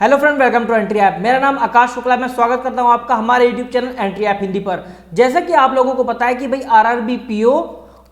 Hello friend, welcome to entry app. मेरा नाम आकाश शुक्ला है। मैं स्वागत करता हूं आपका हमारे YouTube channel entry app Hindi पर। जैसा कि आप लोगों को पता है कि भाई आरआरबी पीओ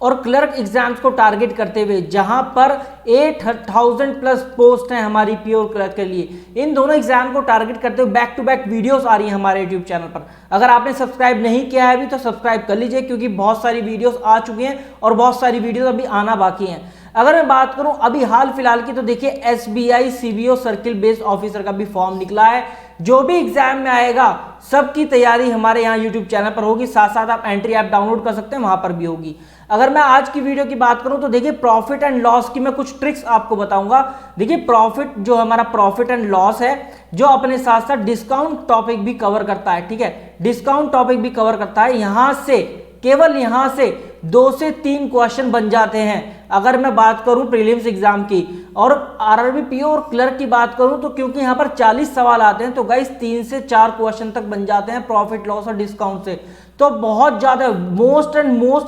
और क्लर्क एग्जाम्स को टारगेट करते हुए जहां पर 8000 प्लस पोस्ट हैं हमारी पीओ और क्लर्क के लिए, इन दोनों एग्जाम को टारगेट करते हुए बैक टू बैक वीडियोस आ रही हैं हमारे यूट्यूब चैनल पर। अगर आपने सब्सक्राइब नहीं किया है अभी तो सब्सक्राइब कर लीजिए, क्योंकि बहुत सारी वीडियोस आ चुकी हैं और बहुत सारी वीडियोस अभी आना बाकी हैं। अगर मैं बात करूं अभी हाल फिलहाल की, तो देखिए SBI CBO circle based officer का भी फॉर्म निकला है। जो भी एग्जाम में आएगा सबकी तैयारी हमारे यहाँ यूट्यूब चैनल पर होगी, साथ साथ आप एंट्री ऐप डाउनलोड कर सकते हैं, वहां पर भी होगी। अगर मैं आज की वीडियो की बात करूं तो देखिए प्रॉफिट एंड लॉस की मैं कुछ ट्रिक्स आपको बताऊंगा। देखिए प्रॉफिट जो हमारा प्रॉफिट एंड लॉस है, जो अपने साथ साथ डिस्काउंट टॉपिक भी कवर करता है। ठीक है, डिस्काउंट टॉपिक भी कवर करता है। यहां से केवल यहां से 2 से 3 क्वेश्चन बन जाते हैं। अगर मैं बात करूं प्रीलिम्स एग्जाम की और आरआरबी पीओ और क्लर्क की बात करूं तो क्योंकि यहां पर 40 सवाल आते हैं, तो गाइस 3 से 4 क्वेश्चन तक बन जाते हैं प्रॉफिट लॉस और डिस्काउंट से। तो बहुत ज्यादा मोस्ट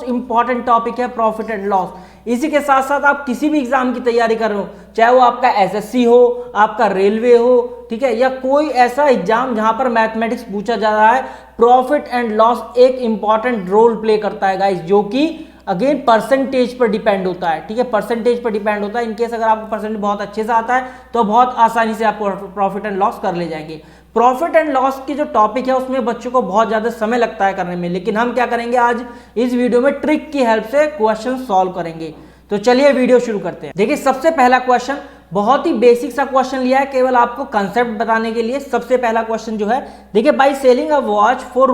इंपॉर्टेंट टॉपिक है प्रॉफिट एंड लॉस। इसी के साथ साथ आप किसी भी एग्जाम की तैयारी कर रहे हो, चाहे वो आपका एसएससी हो, आपका रेलवे हो, ठीक है, या कोई ऐसा एग्जाम जहां पर मैथमेटिक्स पूछा जा रहा है, प्रॉफिट एंड लॉस एक इंपॉर्टेंट रोल प्ले करता है गाइस, जो कि अगेन परसेंटेज पर डिपेंड होता है। ठीक है, परसेंटेज पर डिपेंड होता है। इनकेस अगर आपको परसेंटेज बहुत अच्छे से आता है तो बहुत आसानी से आप प्रॉफिट एंड लॉस कर ले जाएंगे। प्रॉफिट एंड लॉस की जो टॉपिक है उसमें बच्चों को बहुत ज्यादा समय लगता है करने में, लेकिन हम क्या करेंगे आज इस वीडियो में ट्रिक की हेल्प से क्वेश्चन सॉल्व करेंगे। तो चलिए वीडियो शुरू करते हैं। देखिए सबसे पहला क्वेश्चन बहुत ही बेसिक सा क्वेश्चन लिया है, केवल आपको कंसेप्ट बताने के लिए। सबसे पहला क्वेश्चन जो है, देखिए by selling a watch for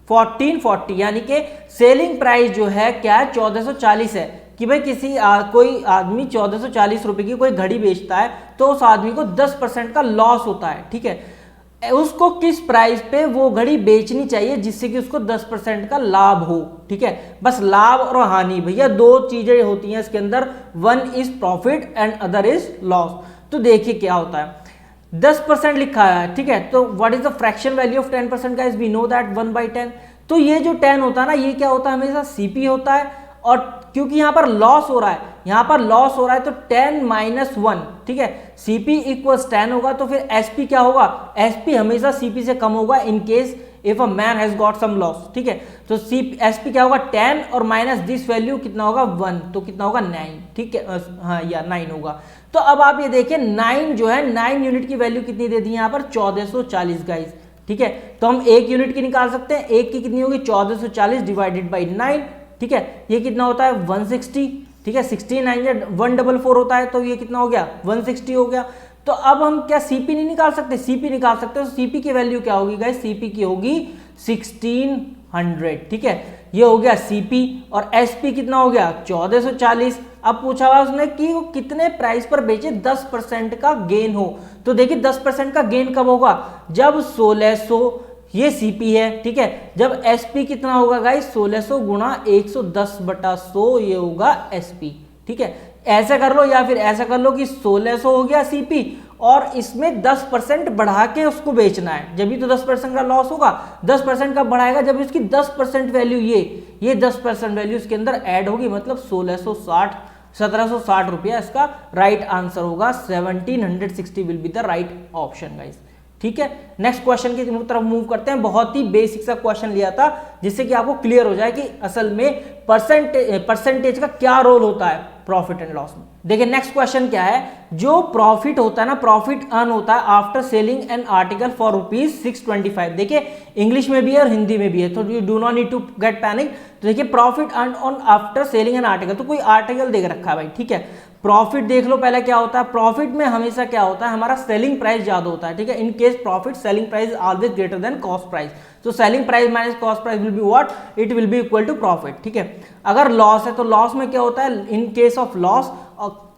₹1440, यानी कि सेलिंग प्राइस जो है क्या है 1440 है। कि भाई कोई आदमी 1440 रुपए की कोई घड़ी बेचता है तो उस आदमी को 10% का लॉस होता है। ठीक है, उसको किस प्राइस पे वो घड़ी बेचनी चाहिए जिससे कि उसको 10% का लाभ हो। ठीक है, बस लाभ और हानि भैया 2 चीजें होती हैं इसके अंदर, one is profit and other is loss. तो देखिए क्या होता है, 10% लिखा है। ठीक है, तो what is the fraction value of 10% guys? We know that 1/10। तो ये जो 10 होता है ना, ये क्या होता है, हमेशा सीपी होता है। और क्योंकि यहां पर लॉस हो रहा है, यहां पर लॉस हो रहा है, तो 10 - 1, ठीक है, सीपी इक्वल्स 10 होगा। तो फिर एसपी क्या होगा? एसपी हमेशा सीपी से कम होगा in case if a man has got some loss. ठीक है, तो एसपी क्या होगा? 10 और माइनस दिस वैल्यू कितना होगा? 1, तो कितना होगा? 9। ठीक है, हाँ या 9 होगा। तो अब आप ये देखिए 9 जो है, 9 यूनिट की वैल्यू कितनी दे दी यहां पर? 1440 गाइस। ठीक है, तो हम 1 यूनिट की निकाल सकते हैं। 1 की कितनी होगी? 1440 डिवाइडेड बाई 9। ठीक है, ये कितना होता है? 160। ठीक है, 16 144 होता है, तो ये कितना हो गया? 160 हो गया। तो अब हम क्या सीपी नहीं निकाल सकते? सीपी निकाल सकते हो। सीपी की वैल्यू क्या होगी गाइस? सीपी की होगी 1600। ठीक है, ये हो गया सीपी। और एसपी कितना हो गया? 1440। अब पूछा हुआ उसने कि वो कितने प्राइस पर बेचे 10% का गेन हो। तो देखिए 10% का गेन कब होगा? जब 1600, ये सीपी है। ठीक है, जब एसपी कितना होगा गाइस? 1600 गुणा 110/100, ये होगा एसपी। ठीक है, ऐसा कर लो या फिर ऐसा कर लो कि 1600 हो गया सीपी और इसमें 10% बढ़ा के उसको बेचना है, जब भी तो 10% का लॉस होगा। 10% का बढ़ाएगा जब इसकी 10% वैल्यू, ये 10% वैल्यू इसके अंदर ऐड होगी, मतलब 1760 रुपया इसका राइट आंसर होगा। 1760 will be the right option guys. ठीक है, नेक्स्ट क्वेश्चन की तरफ मूव करते हैं। बहुत ही बेसिक सा क्वेश्चन लिया था जिससे कि आपको क्लियर हो जाए कि असल में परसेंटेज का क्या रोल होता है प्रॉफिट एंड लॉस में। देखिए नेक्स्ट क्वेश्चन क्या है, जो प्रॉफिट होता है ना, प्रॉफिट अर्न होता है after selling an article for ₹625। देखिए इंग्लिश में भी है और हिंदी में भी है, तो you do not need to get panic. तो देखिए profit earn on after selling an article, तो कोई आर्टिकल देख रखा है भाई। ठीक है, प्रॉफिट देख लो पहले क्या होता है। प्रॉफिट में हमेशा क्या होता है, हमारा सेलिंग प्राइस ज्यादा होता है। ठीक है, in case profit selling price always greater than cost price. तो selling price minus cost price will be what? It will be equal to profit. ठीक है, अगर लॉस है तो लॉस में क्या होता है? In case of loss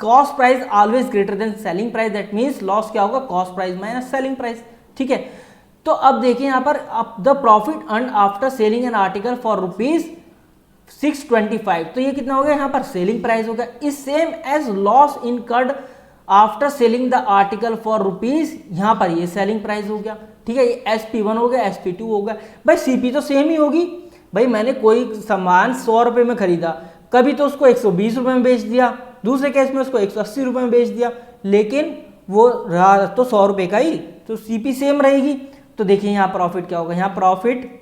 cost price always greater then selling price, that means loss क्या होगा? Cost price minus selling price. ठीक है, तो अब देखिए यहां पर the profit earn after selling an article for ₹625, तो ये कितना हो गया? यहां पर सेलिंग प्राइस हो गया। Is same as loss incurred after selling the article for ₹, यहां पर ये सेलिंग प्राइस हो गया। ठीक है, ये SP1 हो गया, SP2 हो गया। भाई सीपी तो सेम ही होगी। भाई मैंने कोई सामान 100 रुपए में खरीदा, कभी तो उसको 120 रुपए में बेच दिया, दूसरे केस में उसको 180 रुपए में बेच दिया, लेकिन वो रहा तो 100 रुपये का ही, तो सीपी सेम रहेगी। तो देखिए यहाँ प्रॉफिट क्या होगा, यहाँ प्रॉफिट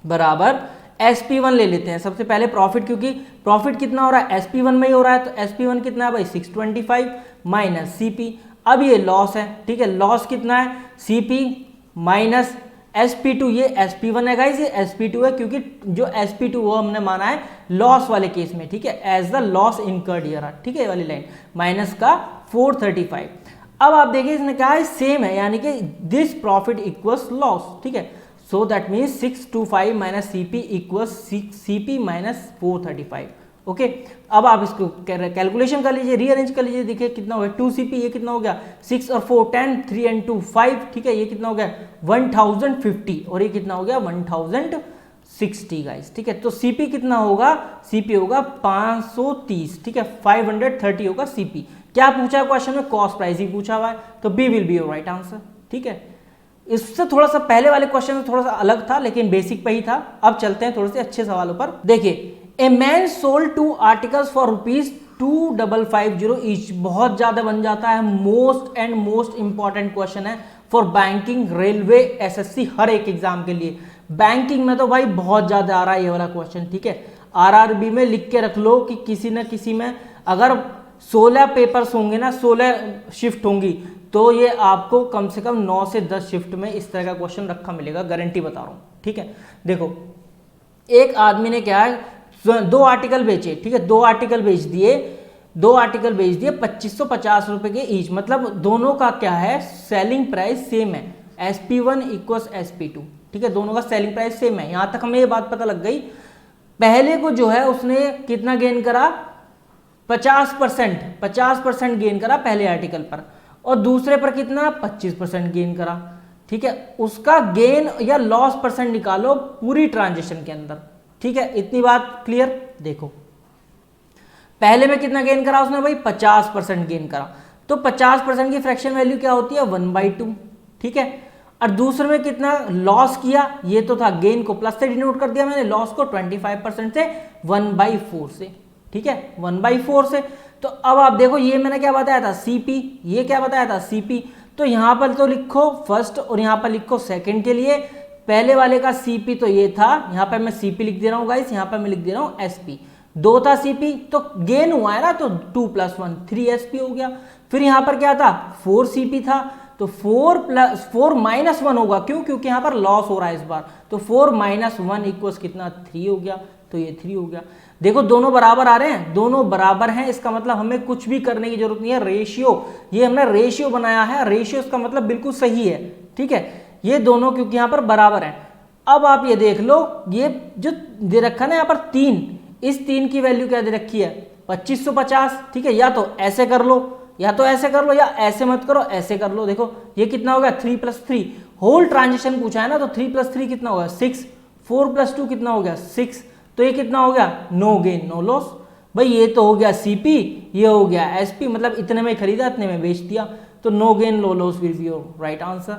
बराबर SP1 ले लेते हैं सबसे पहले प्रॉफिट, क्योंकि प्रॉफिट कितना हो रहा है SP1 में ही हो रहा है, तो SP1 कितना है भाई 625 माइनस CP। अब ये लॉस है, ठीक है, लॉस कितना है CP माइनस SP2, ये SP1 है गाइस, ये SP2 है, क्योंकि जो SP2 वो हमने माना है लॉस वाले केस में, ठीक है, as the loss incurred year, ठीक है, ये वाली लाइन माइनस का 435। अब आप देखिए इसने कहा है सेम है, यानी कि दिस प्रॉफिट इक्वल्स लॉस, ठीक है, so that means 625 minus CP equals CP minus 435। Okay, अब आप इसको कैलकुलेशन कर लीजिए, रीअरेंज कर लीजिए, देखिए कितना हो गया 2CP, ये कितना हो गया 6 और 4 10, 3 and 2 5, ठीक है, ये कितना हो गया 1050 और ये कितना हो गया 1060 गाइस, ठीक है। तो CP कितना होगा, CP होगा 530, ठीक है, 530 होगा CP। क्या पूछा है क्वेश्चन में, कॉस्ट प्राइस ही पूछा हुआ है, तो B will be your right answer, ठीक है। इससे थोड़ा सा पहले वाले क्वेश्चन में थोड़ा सा अलग था, लेकिन बेसिक पे ही था। अब चलते हैं थोड़े से अच्छे सवालों पर। देखिए, a man sold 2 articles for ₹2550 each, बहुत ज्यादा बन जाता है, मोस्ट इंपॉर्टेंट क्वेश्चन है फॉर बैंकिंग, रेलवे, SSC, हर एक एग्जाम के लिए। बैंकिंग में तो भाई बहुत ज्यादा आ रहा है ये वाला क्वेश्चन, ठीक है। RRB में लिख के रख लो कि किसी न किसी में अगर 16 पेपर्स होंगे ना, 16 शिफ्ट होंगी, तो ये आपको कम से कम 9 से 10 शिफ्ट में इस तरह का क्वेश्चन रखा मिलेगा, गारंटी बता रहा हूं, ठीक है। देखो, एक आदमी ने क्या है 2 आर्टिकल बेचे, ठीक है, 2 आर्टिकल बेच दिए 2550 रुपए के ईच, मतलब दोनों का क्या है सेलिंग प्राइस सेम है, SP1 इक्वल्स SP2, ठीक है, दोनों का सेलिंग प्राइस सेम है। यहां तक हमें ये बात पता लग गई। पहले को जो है उसने कितना गेन करा 50% गेन करा पहले आर्टिकल पर, और दूसरे पर कितना 25% गेन करा, ठीक है। उसका गेन या लॉस परसेंट निकालो पूरी ट्रांजेक्शन के अंदर, ठीक है, इतनी बात क्लियर। देखो, पहले में कितना गेन करा उसने भाई 50% गेन करा, तो 50% की फ्रैक्शन वैल्यू क्या होती है 1/2, ठीक है। और दूसरे में कितना लॉस किया, ये तो था गेन को प्लस से डिनोट कर दिया मैंने, लॉस को 25% से 1/4 से, ठीक है, 1/4 से। तो अब आप देखो, ये मैंने क्या बताया था CP, ये क्या बताया था CP, तो यहां पर तो लिखो फर्स्ट और यहां पर लिखो सेकंड के लिए। पहले वाले का CP तो ये था, यहां पर मैं CP लिख दे रहा हूं गाइस, यहां पर मैं लिख दे रहा हूं SP, 2 था CP, तो गेन हुआ है ना, तो 2 + 1 3 SP हो गया। फिर यहां पर क्या था 4 CP था, तो 4 - 1 होगा, क्यों, क्योंकि यहां पर लॉस हो रहा है इस बार, तो 4 - 1 इक्वल्स कितना 3 हो गया, तो ये 3 हो गया। देखो दोनों बराबर आ रहे हैं, दोनों बराबर हैं, इसका मतलब हमें कुछ भी करने की जरूरत नहीं है, रेशियो, ये हमने रेशियो बनाया है, रेशियो इसका मतलब बिल्कुल सही है, ठीक है, ये दोनों क्योंकि यहां पर बराबर हैं। अब आप ये देख लो, ये जो दे रखा ना यहां पर 3, इस 3 की वैल्यू क्या दे रखी है 2550, ठीक है, या तो ऐसे कर लो, या तो ऐसे कर लो, या ऐसे मत करो, ऐसे कर लो। देखो ये कितना हो गया 3 + 3, होल ट्रांजिशन पूछा है ना, तो 3 + 3 कितना होगा 6, 4 + 2 कितना हो गया 6, तो ये कितना हो गया नो गेन नो लॉस। भाई ये तो हो गया CP, ये हो गया SP, मतलब इतने में खरीदा इतने में बेच दिया, तो no gain no loss will be your right answer.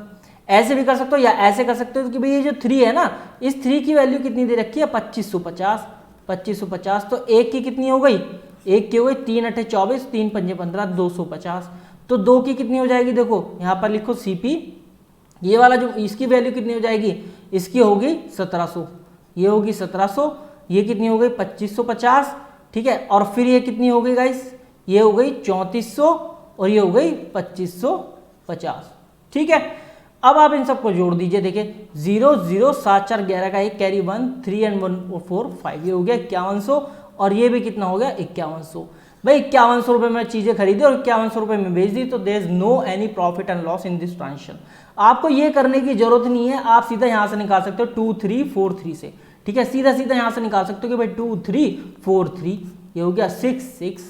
ऐसे भी कर सकते हो या ऐसे कर सकते हो कि भाई ये जो 3 है ना, इस 3 की वैल्यू कितनी दे रखी है 2550, तो एक की कितनी हो गई, एक की हो गई 3 × 8 = 24, 3 × 5 = 15, 250, तो 2 की कितनी हो जाएगी, देखो यहाँ पर लिखो CP, ये वाला जो इसकी वैल्यू कितनी हो जाएगी, इसकी होगी 1700, ये होगी 1700, ये कितनी हो गई 2550, ठीक है, और फिर ये कितनी हो गई गाइस, ये हो गई 3400 और ये हो गई 2550, ठीक है। अब आप इन सबको जोड़ दीजिए, देखिए 0 0 7 4 11 का 1 कैरी 1 3 and 1 4 5, ये हो गया 5100, और ये भी कितना हो गया 5100। भाई 5100 रुपये में चीजें खरीदी और 5100 रुपये में बेच दी, तो there is no any profit and loss in this transaction. आपको ये करने की जरूरत नहीं है, आप सीधा यहां से निकाल सकते हो 2 3 4 3 से, ठीक है, सीधा यहां से निकाल सकते हो कि भाई 2 3 4 3, ये हो गया 6 6,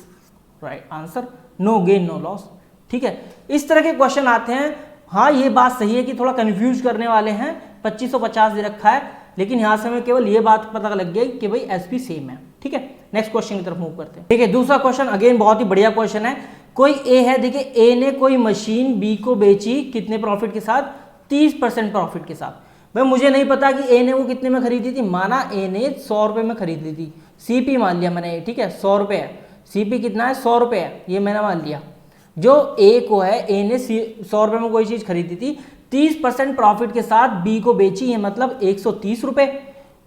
right answer, no gain no loss, ठीक है। इस तरह के क्वेश्चन आते हैं। हाँ ये बात सही है कि थोड़ा कंफ्यूज करने वाले हैं, 2550 दे रखा है, लेकिन यहां से हमें केवल ये बात पता लग गई कि भाई SP सेम है, ठीक है। नेक्स्ट क्वेश्चन की तरफ मूव करते हैं। ठीक है, दूसरा क्वेश्चन अगेन बहुत ही बढ़िया क्वेश्चन है। कोई ए है, देखिए ए ने कोई मशीन बी को बेची, कितने प्रॉफिट के साथ 30% प्रॉफिट के साथ। भाई मुझे नहीं पता कि ए ने वो कितने में खरीदी थी, माना ए ने 100 रुपए में खरीद ली थी, CP मान लिया मैंने, ठीक है 100 रुपए है, CP कितना है 100 रुपए है, ये मैंने मान लिया। जो ए को है, ए ने 100 रुपये में कोई चीज़ खरीदी थी, 30% प्रॉफिट के साथ बी को बेची है, मतलब 130 रुपये।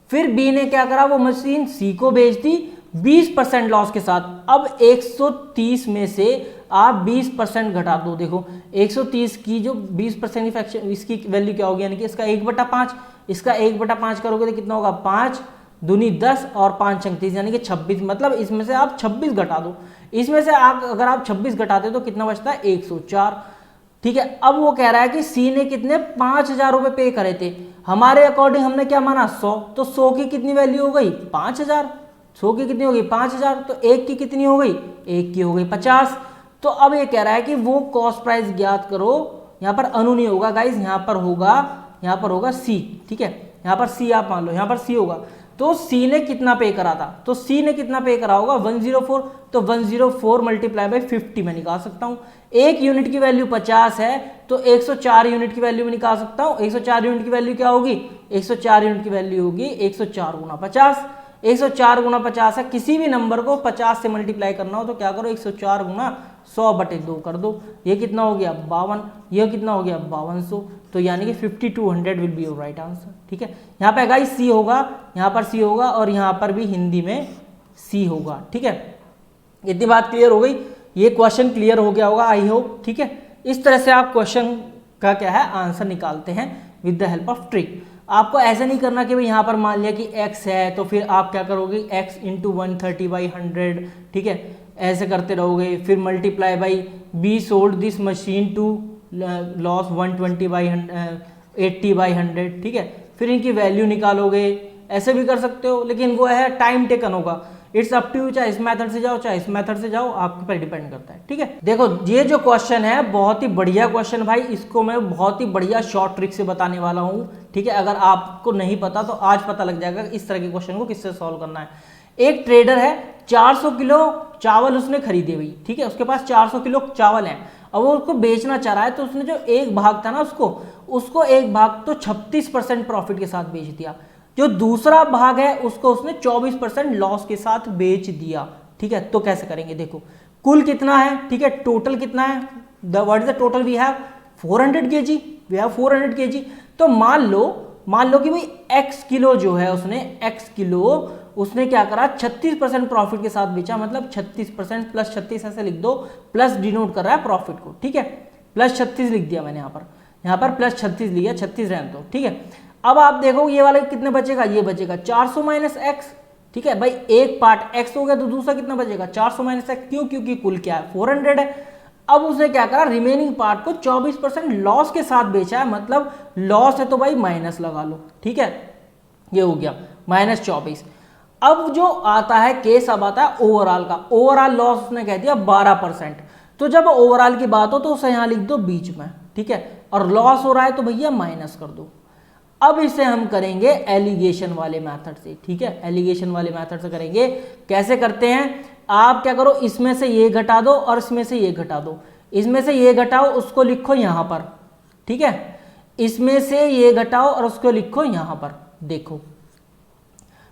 फिर बी ने क्या करा, वो मशीन सी को बेच दी 20% लॉस के साथ। अब 130 में से आप 20% घटा दो। देखो 130 की जो 20% की फ्रैक्शन, इसकी वैल्यू क्या होगी, यानी कि इसका 1/5, इसका 1/5 करोगे तो कितना होगा, 5 दूनी 10 और 5 छंग 30, यानी कि 26। मतलब इसमें से आप 26 घटा दो। इसमें से आप अगर आप 26 घटाते तो कितना बचता है, 104। ठीक है, अब वो कह रहा है कि सी ने कितने 5000 रुपये पे करे थे। हमारे अकॉर्डिंग हमने क्या माना, 100, तो 100 की कितनी वैल्यू हो गई, 5000। 100 की कितनी होगी, 5000, तो एक की कितनी हो गई, एक की हो गई 50। तो अब ये कह रहा है कि वो कॉस्ट प्राइस ज्ञात करो। यहाँ पर अनु नहीं होगा गाइज, यहाँ पर होगा सी। ठीक है, यहाँ पर सी आप मान लो, यहाँ पर सी होगा। तो सी ने कितना पे करा था, तो सी ने कितना पे करा होगा, 104। तो 104 मल्टीप्लाई बाई 50 में निकाल सकता हूँ। एक यूनिट की वैल्यू 50 है, तो 104 यूनिट की वैल्यू में निकाल सकता हूँ। 104 यूनिट की वैल्यू क्या होगी, 104 यूनिट की वैल्यू होगी 104 गुना 50। 104 गुना 50 है, किसी भी नंबर को 50 से मल्टीप्लाई करना हो तो क्या करो, 104 गुना 100/2 कर दो। ये कितना हो गया 52, ये कितना हो गया 5200। तो यानी कि 5200 will be your right answer. ठीक है, यहाँ पे गाइस सी होगा, यहाँ पर सी होगा और यहाँ पर भी हिंदी में सी होगा। ठीक है, इतनी बात क्लियर हो गई, ये क्वेश्चन क्लियर हो गया होगा आई होप। ठीक है, इस तरह से आप क्वेश्चन का क्या है आंसर निकालते हैं with the help of trick. आपको ऐसा नहीं करना कि भाई यहाँ पर मान लिया कि x है तो फिर आप क्या करोगे, x इंटू 130/100। ठीक है, ऐसे करते रहोगे। फिर multiply by be sold this machine to loss 120/80/100। ठीक है, फिर इनकी वैल्यू निकालोगे, ऐसे भी कर सकते हो, लेकिन वो है टाइम टेकन होगा। इट्स अप टू यू, चाहे इस मेथड से जाओ चाहे इस मेथड से जाओ, आपके पर डिपेंड करता है। ठीक है, देखो ये जो क्वेश्चन है बहुत ही बढ़िया क्वेश्चन भाई, इसको मैं बहुत ही बढ़िया शॉर्ट ट्रिक से बताने वाला हूँ। ठीक है, अगर आपको नहीं पता तो आज पता लग जाएगा इस तरह के क्वेश्चन को किससे सॉल्व करना है। एक ट्रेडर है, 400 किलो चावल उसने खरीदे हुई। ठीक है, उसके पास 400 किलो चावल है, अब वो उसको बेचना चाह रहा है। तो उसने जो एक भाग था ना, उसको एक भाग तो 36% प्रॉफिट के साथ बेच दिया। जो दूसरा भाग है उसको उसने 24% लॉस के साथ बेच दिया। ठीक है, तो कैसे करेंगे, देखो कुल कितना है। ठीक है, टोटल कितना है, what is the total we have 400 kg, we have 400 kg। तो मान लो कि भाई x किलो जो है उसने क्या करा, 36% प्रॉफिट के साथ बेचा। मतलब 36% प्लस 36 ऐसे लिख दो, प्लस डिनोट कर रहा है प्रॉफिट को। ठीक है, प्लस 36 लिख दिया मैंने यहाँ पर प्लस 36 लिया, 36 रहने दो। ठीक है, अब आप देखो ये वाला कितने बचेगा, ये बचेगा 400 माइनस एक्स। ठीक है भाई, एक पार्ट x हो गया तो दूसरा कितना बचेगा 400 माइनस एक्स। क्यों, क्योंकि कुल क्या है 400 है। अब उसने क्या करा, रिमेनिंग पार्ट को 24% लॉस के साथ बेचा है। मतलब लॉस है तो भाई माइनस लगा लो। ठीक है, ये हो गया -24। अब जो आता है केस, अब आता है ओवरऑल का। ओवरऑल लॉस उसने कह दिया 12%। तो जब ओवरऑल की बात हो तो उसे यहां लिख दो बीच में। ठीक है, और लॉस हो रहा है तो भैया माइनस कर दो। अब इसे हम करेंगे एलिगेशन वाले मेथड से। ठीक है, एलिगेशन वाले मेथड से करेंगे। कैसे करते हैं, आप क्या करो, इसमें से ये घटा दो और इसमें से ये घटा दो। इसमें से ये घटाओ, उसको लिखो यहां पर। ठीक है, इसमें से ये घटाओ और उसको लिखो यहां पर। देखो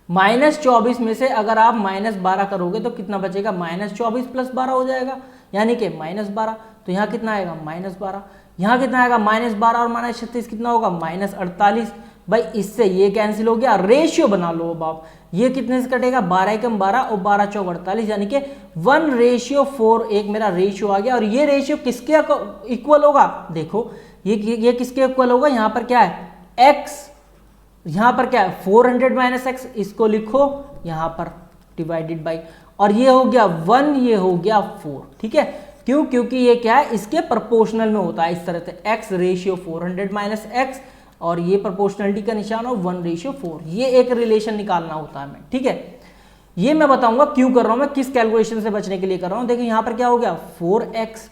-24 में से अगर आप -12 करोगे तो कितना बचेगा, -24 + 12 हो जाएगा, यानी कि -12। तो यहाँ कितना आएगा -12, यहाँ कितना आएगा -12 और -36 कितना होगा -48। भाई इससे ये कैंसिल हो गया, रेशियो बना लो। अब आप ये कितने से कटेगा, 12 एकम 12 और 12 चौक 48, यानी कि 1:4 एक मेरा रेशियो आ गया। और ये रेशियो किसके इक्वल होगा, देखो ये किसके इक्वल होगा, यहाँ पर क्या है x, यहाँ पर क्या है 400 - x, इसको लिखो यहाँ पर डिवाइडेड बाई, और ये हो गया 1, ये हो गया 4। ठीक है, क्यों, क्योंकि ये क्या है इसके प्रोपोर्शनल में होता है इस तरह से, x 400 - x, और ये प्रोपोर्शनलिटी का निशान हो 1:4। ये एक रिलेशन निकालना होता है। मैं ठीक है, ये मैं बताऊंगा क्यों कर रहा हूं, मैं किस कैलकुलेशन से बचने के लिए कर रहा हूं। देखिए यहाँ पर क्या हो गया 4x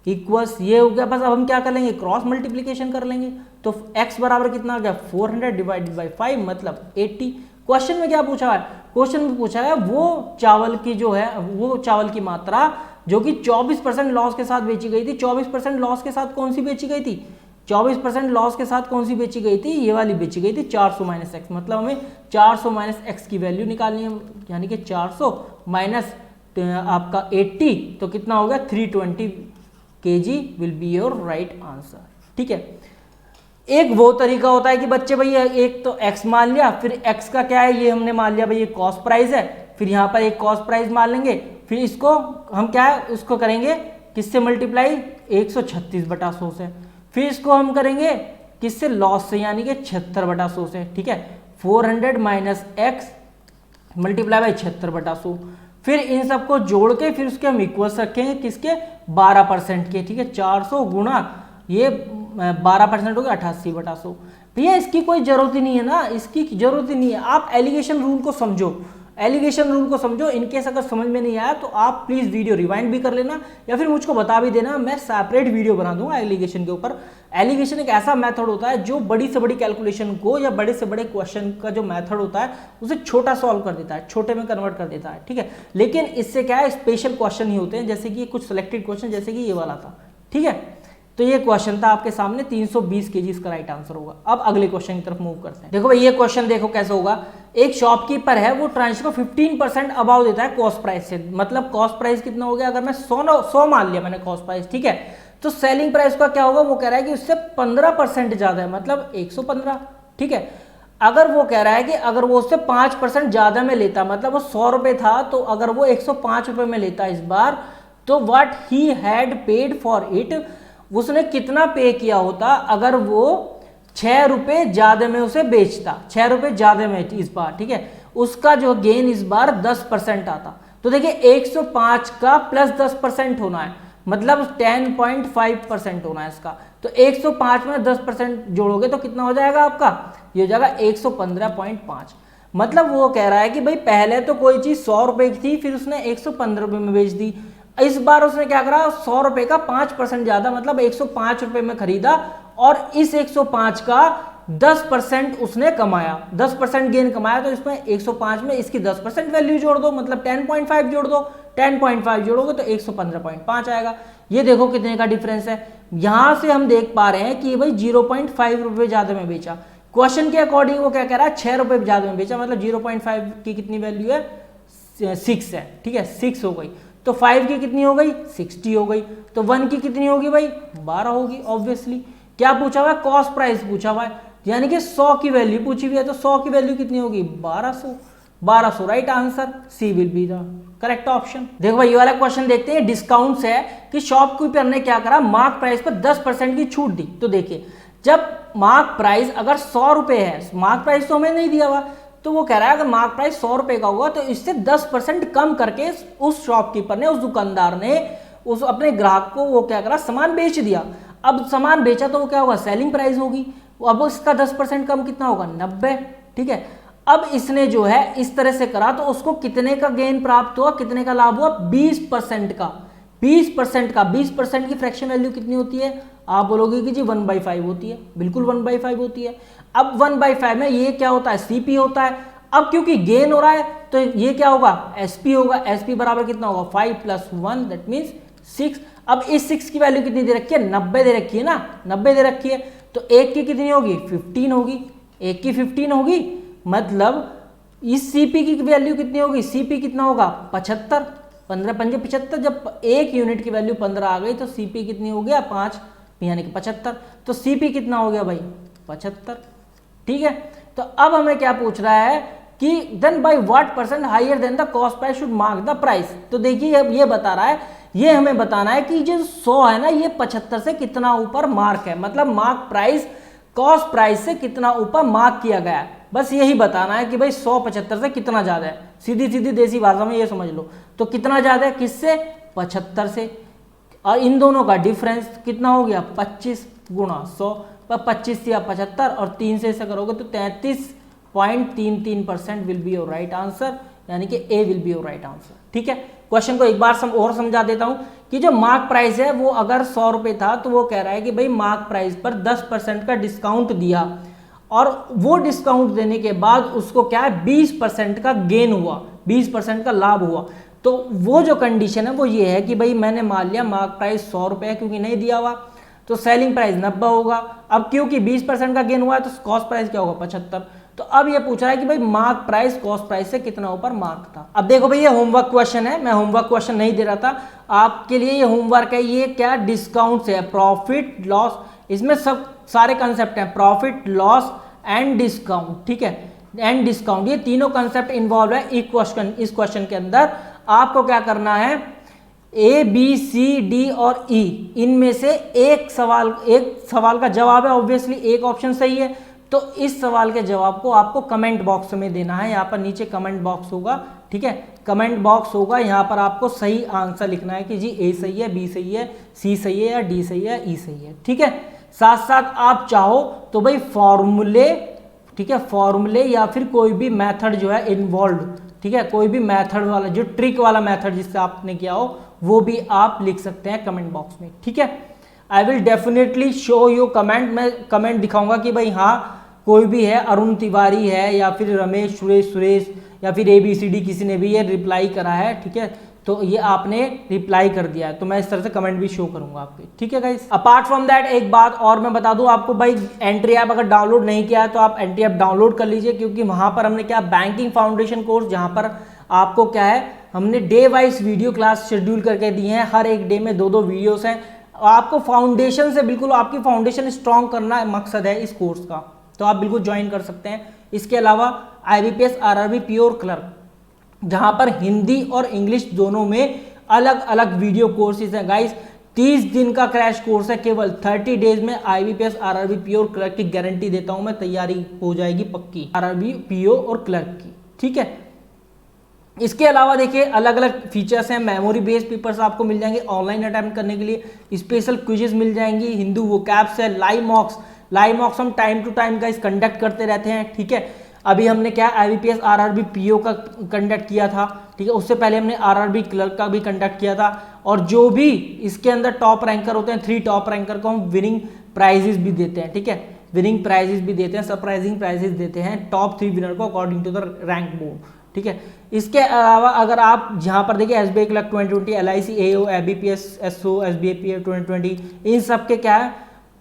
इक्वल्स ये हो गया। बस अब हम क्या कर लेंगे, क्रॉस मल्टीप्लीकेशन कर लेंगे। तो x बराबर कितना आ गया 400 डिवाइडेड बाई 5 मतलब 80। क्वेश्चन में क्या पूछा है, क्वेश्चन में पूछा है वो चावल की जो है, वो चावल की मात्रा जो कि 24% लॉस के साथ बेची गई थी। 24% लॉस के साथ कौन सी बेची गई थी, 24% लॉस के साथ कौन सी बेची गई थी, ये वाली बेची गई थी 400 - x। मतलब हमें 400 - x की वैल्यू निकालनी है, यानी कि 400 - तो आपका 80, तो कितना हो गया 320 kg will be your right answer. ठीक है, एक वो तरीका होता है कि बच्चे भैया एक तो x मान लिया, फिर x का क्या है ये हमने मान लिया भाई ये कॉस्ट प्राइस है, फिर यहाँ पर एक कॉस्ट प्राइस मान लेंगे, फिर इसको हम क्या है उसको करेंगे किससे मल्टीप्लाई 136/100 से, फिर इसको हम करेंगे किससे लॉस से यानी कि 76/100 से। ठीक है, 400 माइनस x मल्टीप्लाई बाई 76/100, फिर इन सबको जोड़ के फिर उसके हम इक्वल्स रखेंगे किसके 12% के। ठीक है, 400 गुणा ये 12% हो गया 88/100। भैया इसकी कोई जरूरत ही नहीं है ना, इसकी जरूरत ही नहीं है, आप एलिगेशन रूल को समझो, एलिगेशन रूल को समझो। इनकेस अगर समझ में नहीं आया तो आप प्लीज वीडियो रिवाइंड भी कर लेना या फिर मुझको बता भी देना, मैं सेपरेट वीडियो बना दूंगा एलिगेशन के ऊपर। एलिगेशन एक ऐसा मेथड होता है जो बड़ी से बड़ी कैलकुलेशन को या बड़े से बड़े क्वेश्चन का जो मेथड होता है उसे छोटा सॉल्व कर देता है, छोटे में कन्वर्ट कर देता है। ठीक है, लेकिन इससे क्या है स्पेशल क्वेश्चन ही होते हैं, जैसे कि कुछ सिलेक्टेड क्वेश्चन जैसे कि ये वाला था। ठीक है, तो ये क्वेश्चन था आपके सामने 320 kg इसका राइट आंसर होगा। अब अगले क्वेश्चन की तरफ मूव करते हैं। देखो भाई ये क्वेश्चन देखो कैसे होगा, एक शॉपकीपर है वो ट्रांजेक्शन को 15% अबाव देता है कॉस्ट प्राइस से, मतलब कॉस्ट प्राइस कितना हो गया, अगर मैं 100 मान लिया मैंने कॉस्ट प्राइस। ठीक है, तो सेलिंग प्राइस का क्या होगा, वो कह रहा है कि उससे 15% ज्यादा है, मतलब 115। ठीक है, अगर वो कह रहा है कि अगर वो उससे 5% ज्यादा में लेता, मतलब वो 100 रुपए था तो अगर वो 105 रुपए में लेता इस बार, तो what he had paid for it, उसने कितना पे किया होता अगर वो 6 रुपए ज्यादा में उसे बेचता, 6 रुपए ज्यादा में इस बार। ठीक है, उसका जो गेन इस बार 10% आता। तो देखिए 105 का प्लस 10% होना है, मतलब 10.5% होना है इसका। तो 105 में 10% जोड़ोगे तो कितना हो जाएगा आपका, ये हो जाएगा 115.5। मतलब वो कह रहा है कि भाई पहले तो कोई चीज 100 रुपए की थी, फिर उसने 115 रुपए में बेच दी, इस बार उसने क्या करा 100 रुपए का 5% ज्यादा, मतलब 105 रुपए में खरीदा और इस 105 का 10% उसने कमाया, 10% गेन कमाया। तो इसमें 105 में इसकी 10% वैल्यू जोड़ दो, मतलब 10.5 जोड़ दो, 10.5 जोड़ोगे तो 115.5 आएगा। ये देखो कितने का डिफरेंस है, यहां से हम देख पा रहे हैं कि भाई 0.5 रुपए ज्यादा में बेचा। क्वेश्चन के अकॉर्डिंग वो क्या कह रहा है 6 रुपए ज्यादा में बेचा, मतलब 0.5 की कितनी वैल्यू है 6 है। ठीक है, 6 हो गई, तो 5 की कितनी हो गई 60 हो गई, तो 1 की कितनी होगी भाई 12 होगी। ऑब्वियसली क्या पूछा हुआ है, कॉस्ट प्राइस पूछा हुआ है, यानी कि 100 की वैल्यू पूछी हुई है, तो 100 की वैल्यू कितनी होगी 1200 right answer, C will be the correct option. देखो भाई ये वाला क्वेश्चन देखते हैं, डिस्काउंट है कि शॉपकीपर ने क्या करा, मार्क प्राइस पर 10% की छूट दी। तो देखिए जब मार्क प्राइस अगर 100 रुपए है, मार्क प्राइस तो हमें नहीं दिया हुआ, तो वो कह रहा है अगर मार्क प्राइस 100 रुपए का होगा तो इससे 10% कम करके उस शॉपकीपर ने, उस दुकानदार ने उस अपने ग्राहक को वो क्या करा सामान बेच दिया। अब सामान बेचा तो वो क्या होगा सेलिंग प्राइस होगी, अब इसका 10% कम कितना होगा 90। ठीक है, अब इसने जो है इस तरह से करा तो उसको कितने का गेन प्राप्त हुआ, कितने का लाभ हुआ 20% का, 20% का। 20% की फ्रैक्शन वैल्यू कितनी होती है, आप बोलोगे कि जी 1/5 होती है, बिल्कुल 1/5 होती है। अब 1/5 में ये क्या होता है सीपी होता है, अब क्योंकि गेन हो रहा है तो ये क्या होगा एसपी होगा, एसपी बराबर कितना होगा 5 + 1 दैट मीन्स 6। अब इस 6 की वैल्यू कितनी दे रखी है 90 दे रखी है ना, 90 दे रखी है, तो एक की कितनी होगी 15 होगी, एक की 15 होगी, मतलब इस सीपी की वैल्यू कितनी होगी, सीपी कितना होगा 75, 15 × 5 = 75। जब एक यूनिट की वैल्यू 15 आ गई तो सीपी कितनी हो गया 5 यानी कि 75, तो सीपी कितना हो गया भाई 75। ठीक है, तो अब हमें क्या पूछ रहा है कि then by what percent higher than the cost price should mark the price. तो देखिए अब ये बता रहा है, ये हमें बताना है कि जो 100 है ना ये 75 से कितना ऊपर मार्क है, मतलब मार्क प्राइस कॉस्ट प्राइस से कितना ऊपर मार्क किया गया है, बस यही बताना है कि भाई 100 75 से कितना ज्यादा है, सीधी सीधी देसी भाषा में ये समझ लो। तो कितना ज्यादा है किससे 75 से, और इन दोनों का डिफरेंस कितना हो गया 25 × 100, 25 या 75 और 3 से ऐसा करोगे तो 33.33% will be your right answer, यानी कि A will be your right answer. ठीक है, क्वेश्चन को एक बार और समझा देता हूं कि जो मार्क प्राइस है वो अगर 100 रुपए था तो वो कह रहा है कि भाई मार्क प्राइस पर 10% का डिस्काउंट दिया और वो डिस्काउंट देने के बाद उसको क्या है 20% का गेन हुआ, 20% का लाभ हुआ। तो वो जो कंडीशन है वो ये है कि भाई मैंने मान लिया मार्क प्राइस 100 रुपए है क्योंकि नहीं दिया हुआ, तो सेलिंग प्राइस 90 होगा। अब क्योंकि 20% का गेन हुआ है तो कॉस्ट प्राइस क्या होगा 75, तो अब ये पूछ रहा है कि भाई मार्क प्राइस कॉस्ट प्राइस से कितना ऊपर मार्क था। अब देखो भाई ये होमवर्क क्वेश्चन है, मैं होमवर्क क्वेश्चन नहीं दे रहा था आपके लिए, ये होमवर्क है। ये क्या डिस्काउंट से है, प्रॉफिट लॉस, इसमें सब सारे कंसेप्ट हैं, प्रॉफिट लॉस एंड डिस्काउंट, ठीक है, एंड डिस्काउंट, ये तीनों कंसेप्ट इन्वॉल्व है इस क्वेश्चन के अंदर। आपको क्या करना है, ए बी सी डी और ई, इनमें से एक सवाल का जवाब है, ऑब्वियसली एक ऑप्शन सही है, तो इस सवाल के जवाब को आपको कमेंट बॉक्स में देना है। यहाँ पर नीचे कमेंट बॉक्स होगा, ठीक है, कमेंट बॉक्स होगा, यहाँ पर आपको सही आंसर लिखना है कि जी ए सही है, बी सही है, सी सही है या डी सही है, ई सही है, ठीक है। साथ साथ आप चाहो तो भाई फॉर्मूले, ठीक है, फॉर्मूले या फिर कोई भी मेथड जो है इन्वॉल्व, ठीक है, कोई भी मेथड वाला जो ट्रिक वाला मेथड जिससे आपने किया हो वो भी आप लिख सकते हैं कमेंट बॉक्स में, ठीक है। I will definitely show you comment, मैं कमेंट दिखाऊंगा कि भाई हाँ कोई भी है, अरुण तिवारी है या फिर रमेश सुरेश या फिर ABCD किसी ने भी ये रिप्लाई करा है, ठीक है, तो ये आपने रिप्लाई कर दिया है, तो मैं इस तरह से कमेंट भी शो करूंगा आपके, ठीक है गाइस। अपार्ट फ्रॉम दैट एक बात और मैं बता दूं आपको, भाई एंट्री ऐप अगर डाउनलोड नहीं किया है तो आप एंट्री ऐप डाउनलोड कर लीजिए, क्योंकि वहां पर हमने क्या बैंकिंग फाउंडेशन कोर्स, जहां पर आपको क्या है, हमने day wise video class schedule करके दी हैं, हर एक डे में 2-2 वीडियोस हैं। आपको फाउंडेशन से बिल्कुल आपकी फाउंडेशन स्ट्रॉन्ग करना मकसद है इस कोर्स का, तो आप बिल्कुल ज्वाइन कर सकते हैं। इसके अलावा IBPS RRB प्योर क्लर्क, जहां पर हिंदी और इंग्लिश दोनों में अलग अलग वीडियो कोर्सेज हैं गाइस। 30 दिन का क्रैश कोर्स है, केवल 30 डेज में IBPS RRB प्योर क्लर्क की गारंटी देता हूं मैं, तैयारी हो जाएगी पक्की RRB PO और क्लर्क की, ठीक है। इसके अलावा देखिए अलग अलग फीचर्स हैं, मेमोरी बेस्ड पेपर्स आपको मिल जाएंगे ऑनलाइन अटेम्प्ट करने के लिए, स्पेशल क्विजेस मिल जाएंगी, हिंदू वोकैब्स है, लाइव मॉक्स हम time to time guys conduct करते रहते हैं, ठीक है। अभी हमने क्या IBPS RRB PO का कंडक्ट किया था, ठीक है, उससे पहले हमने RRB क्लर्क का भी कंडक्ट किया था, और जो भी इसके अंदर टॉप रैंकर होते हैं, 3 टॉप रैंकर को हम विनिंग प्राइजेस भी देते हैं, ठीक है, विनिंग प्राइजेस भी देते हैं, सरप्राइजिंग प्राइजेस देते हैं टॉप 3 विनर को according to the rank board, ठीक है। इसके अलावा अगर आप जहां पर देखिए SBI clerk 2020, LIC AO, IBPS SO, SBI PO 2020, इन सब के क्या है,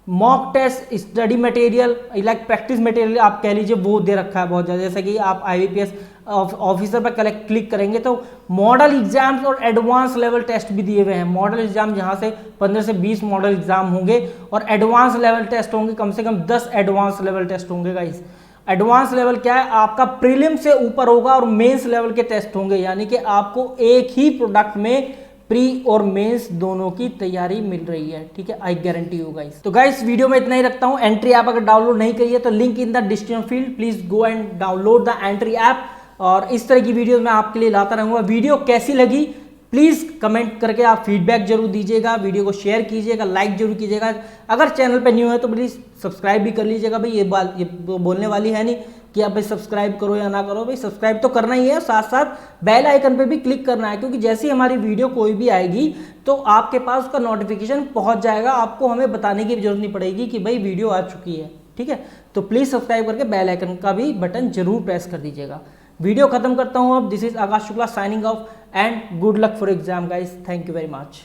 mock test, study material, like practice material आप कह लीजिए, वो दे रखा है बहुत ज़्यादा। जैसे कि आप IBPS ऑफिसर पर क्लिक करेंगे तो मॉडल एग्जाम्स और एडवांस लेवल टेस्ट भी दिए हुए हैं। मॉडल एग्जाम जहां से 15 से 20 मॉडल एग्जाम होंगे और एडवांस लेवल टेस्ट होंगे, कम से कम 10 एडवांस लेवल टेस्ट होंगे गाइस। एडवांस लेवल क्या है, आपका प्रीलिम से ऊपर होगा और मेंस लेवल के टेस्ट होंगे, यानी कि आपको एक ही प्रोडक्ट में प्री और मेंस दोनों की तैयारी मिल रही है, ठीक है, आई गारंटी यू गाइस। तो गाइस वीडियो में इतना ही रखता हूं। एंट्री ऐप अगर डाउनलोड नहीं करिए तो link in the description field, please go and download the entry app, और इस तरह की वीडियो मैं आपके लिए लाता रहूंगा। वीडियो कैसी लगी प्लीज कमेंट करके आप फीडबैक जरूर दीजिएगा, वीडियो को शेयर कीजिएगा, लाइक जरूर कीजिएगा। अगर चैनल पे न्यू है तो प्लीज सब्सक्राइब भी कर लीजिएगा। भाई ये बोलने वाली है नहीं कि आप भाई सब्सक्राइब करो या ना करो, भाई सब्सक्राइब तो करना ही है, साथ साथ बेल आइकन पे भी क्लिक करना है, क्योंकि जैसे ही हमारी वीडियो कोई भी आएगी तो आपके पास उसका नोटिफिकेशन पहुंच जाएगा, आपको हमें बताने की जरूरत नहीं पड़ेगी कि भाई वीडियो आ चुकी है, ठीक है। तो प्लीज सब्सक्राइब करके बेल आइकन का भी बटन जरूर प्रेस कर दीजिएगा। वीडियो खत्म करता हूं अब। This is Akash Shukla signing off and good luck for exam guys, thank you very much.